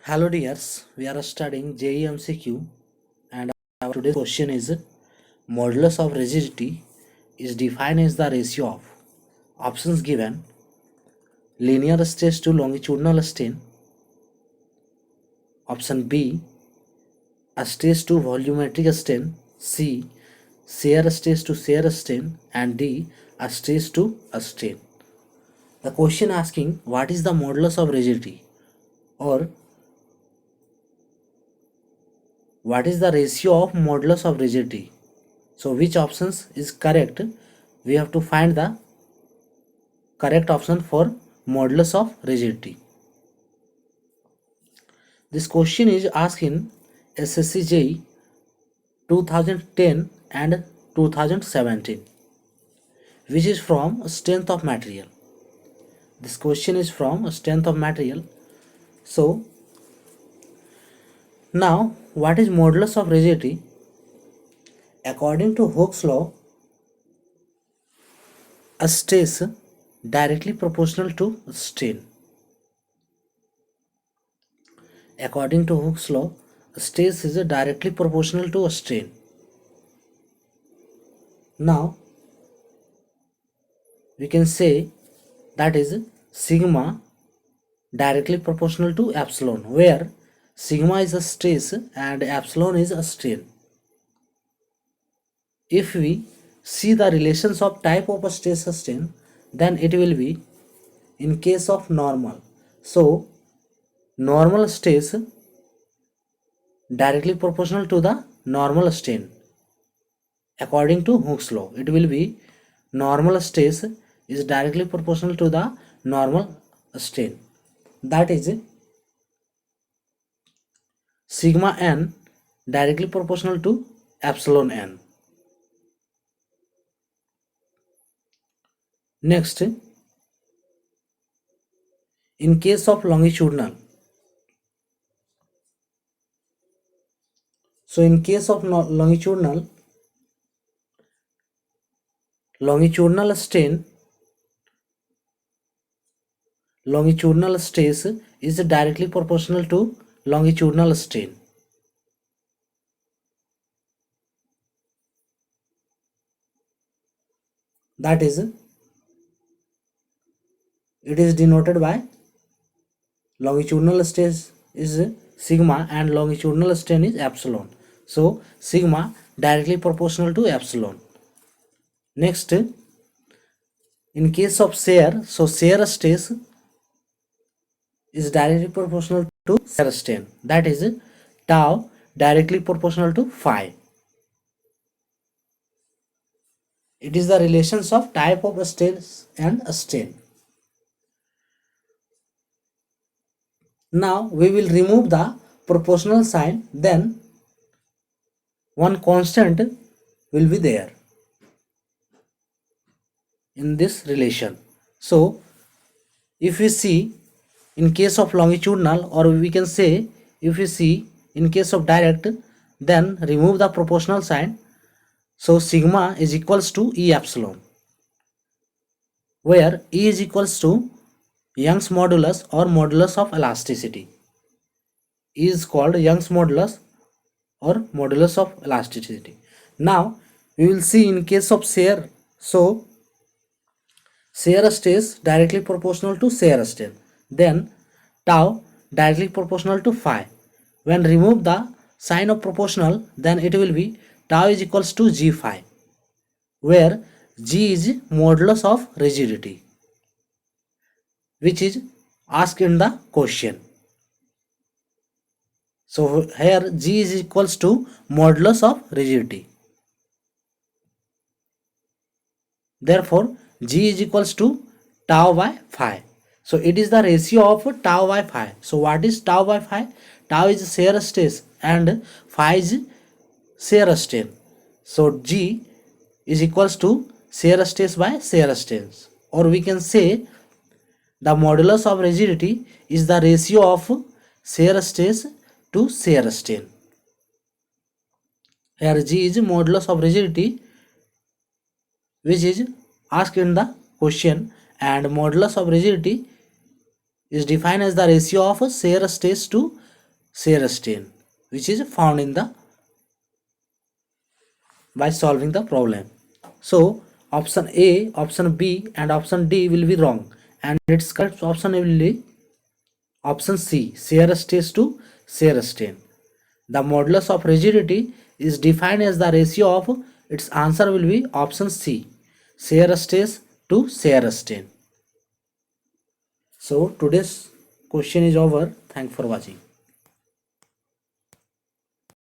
Hello dears, we are studying JEE MCQ and our today's question is modulus of rigidity is defined as the ratio of options given linear stress to longitudinal strain, option B a stress to volumetric strain, C shear stress to shear strain and D a stress to a strain. The question asking what is the modulus of rigidity or what is the ratio of modulus of rigidity. So which options is correct? We have to find the correct option for modulus of rigidity. This question is asked in SSC 2010 and 2017, which is from strength of material. This question is from strength of material. So now what is modulus of rigidity? According to Hooke's law, a stress directly proportional to strain. According to Hooke's law, a stress is directly proportional to a strain. Now we can say that is sigma directly proportional to epsilon, where sigma is a stress and epsilon is a strain. If we see the relations of type of a stress strain, then it will be in case of normal. So normal stress directly proportional to the normal strain. According to Hooke's law, it will be normal stress is directly proportional to the normal strain. That is sigma n directly proportional to epsilon n. Next, in case of longitudinal, so in case of longitudinal strain, longitudinal stress is directly proportional to longitudinal strain. That is, it is denoted by longitudinal stress is sigma and longitudinal strain is epsilon. So sigma directly proportional to epsilon. Next, in case of shear, so shear stress is directly proportional to shear strain. That is tau directly proportional to phi. It is the relations of type of stress and strain. Now we will remove the proportional sign, then one constant will be there in this relation. So if we see in case of longitudinal, or we can say if we see in case of direct, then remove the proportional sign. So sigma is equals to E epsilon, where E is equals to Young's modulus or modulus of elasticity. E is called Young's modulus or modulus of elasticity. Now we will see in case of shear, so shear stress directly proportional to shear strain, then tau directly proportional to phi. When remove the sign of proportional, then it will be tau is equals to g phi, where g is modulus of rigidity, which is asked in the question. So here g is equals to modulus of rigidity. Therefore g is equals to tau by phi. So it is the ratio of tau by phi. So what is tau by phi? Tau is shear stress and phi is shear strain. So g is equals to shear stress by shear strain, or we can say the modulus of rigidity is the ratio of shear stress to shear strain. Here g is modulus of rigidity, which is asked in the question, and modulus of rigidity is defined as the ratio of shear stress to shear strain, which is found in the by solving the problem. So option A, option B and option D will be wrong, and its correct option will be option C, shear stress to shear strain. The modulus of rigidity is defined as the ratio of, its answer will be option C, shear stress to shear strain. So today's question is over. Thanks for watching.